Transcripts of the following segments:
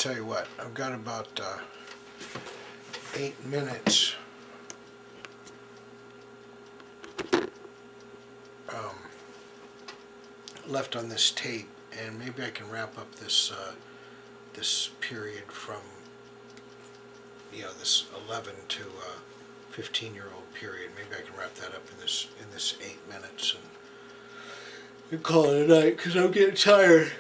tell you what, I've got about 8 minutes left on this tape, and maybe I can wrap up this this period from this 11 to 15-year-old period. Maybe I can wrap that up in this 8 minutes and call it a night, because I'm getting tired.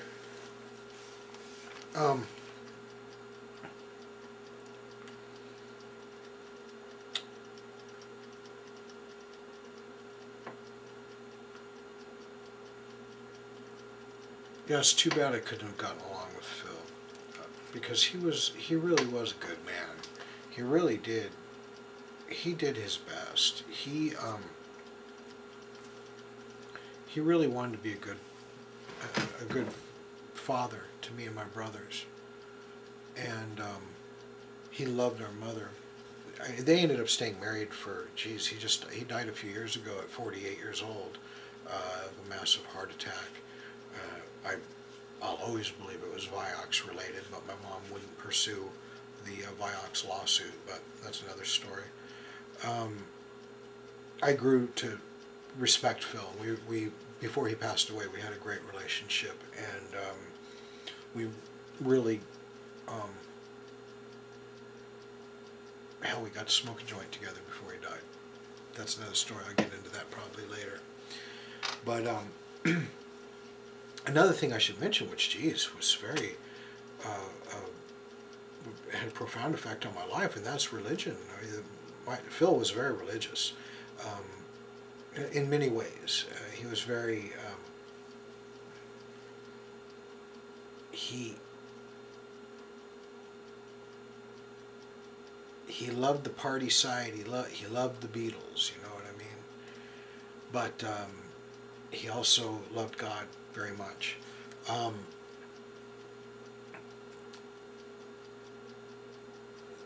Yeah, it's too bad I couldn't have gotten along with Phil, because he really was a good man. He really did. He did his best. He really wanted to be a good father to me and my brothers, and he loved our mother. They ended up staying married for, he died a few years ago at 48 years old of a massive heart attack. I'll always believe it was Vioxx related, but my mom wouldn't pursue the Vioxx lawsuit, but that's another story. I grew to respect Phil. We before he passed away, we had a great relationship, and we really, we got to smoke a joint together before he died. That's another story. I'll get into that probably later. But another thing I should mention, which, was very, had a profound effect on my life, and that's religion. Phil was very religious, in many ways. He was very, he loved the party side. He loved the Beatles. You know what I mean? But he also loved God very much.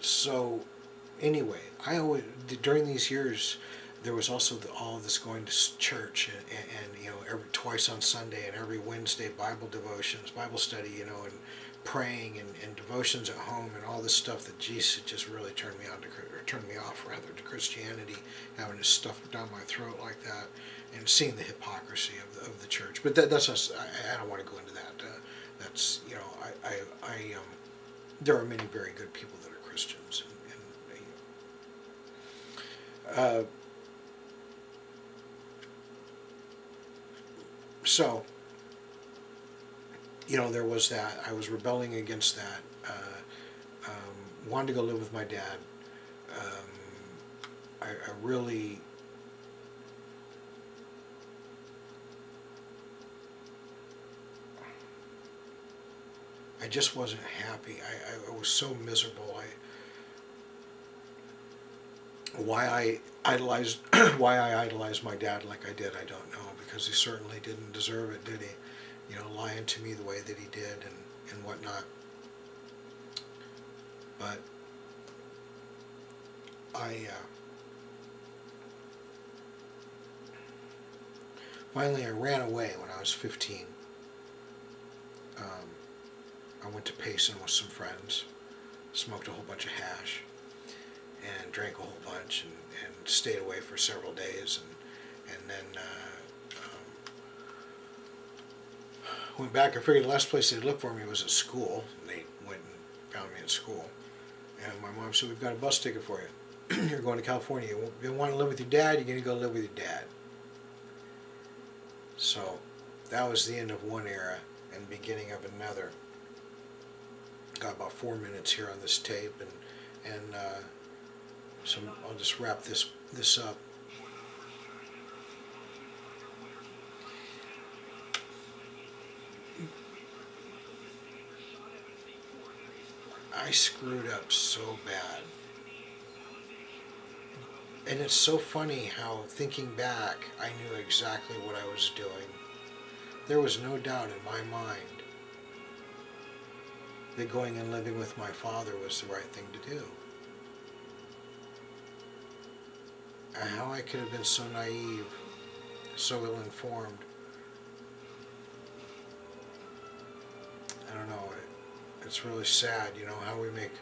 So anyway, I always, during these years, there was also all of this going to church, and every twice on Sunday and every Wednesday Bible devotions, Bible study, and praying and devotions at home, and all this stuff that Jesus just really turned me off to Christianity, having it stuffed down my throat like that, and seeing the hypocrisy of the church. But that's us. I don't want to go into that. That's there are many very good people that are Christians, so there was that. I was rebelling against that. Wanted to go live with my dad. I really. I just wasn't happy. I was so miserable. Why I idolized my dad like I did, I don't know, because he certainly didn't deserve it, did he? Lying to me the way that he did and whatnot. But finally I ran away when I was 15. I went to Payson with some friends, smoked a whole bunch of hash, and drank a whole bunch, and stayed away for several days, and then went back. I figured the last place they'd look for me was at school, and they went and found me at school. And my mom said, "We've got a bus ticket for you. You're going to California. You want to live with your dad? You're going to go live with your dad." So that was the end of one era and beginning of another. Got about 4 minutes here on this tape, and so I'll just wrap this up. I screwed up so bad. And it's so funny how, thinking back, I knew exactly what I was doing. There was no doubt in my mind that going and living with my father was the right thing to do. And how I could have been so naive, so ill-informed. I don't know. it's really sad, you know, how we make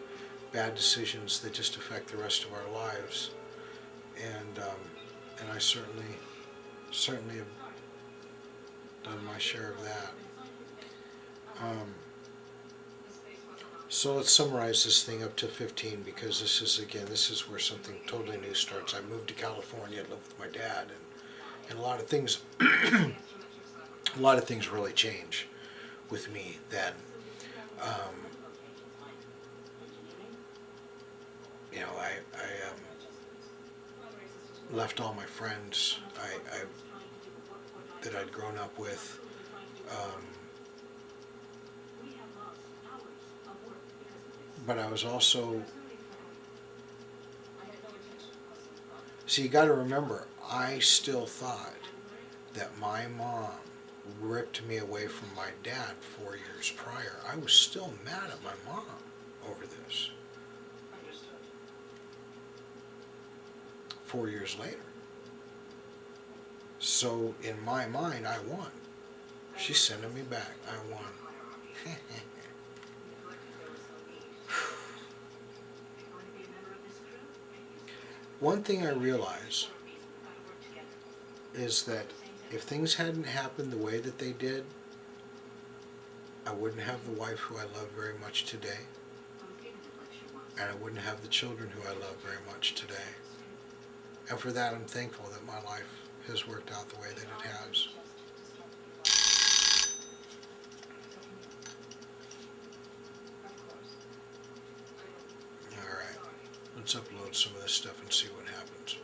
bad decisions that just affect the rest of our lives. And I certainly have done my share of that. So let's summarize this thing up to 15, because this is where something totally new starts. I moved to California and lived with my dad, and a lot of things, a lot of things really change with me then. You know, I left all my friends that I'd grown up with. But I was also, see, you got to remember, I still thought that my mom ripped me away from my dad 4 years prior. I was still mad at my mom over this. 4 years later. So in my mind, I won. She's sending me back. I won. One thing I realize is that if things hadn't happened the way that they did, I wouldn't have the wife who I love very much today, and I wouldn't have the children who I love very much today. And for that, I'm thankful that my life has worked out the way that it has. All right, let's upload some of this stuff and see what happens.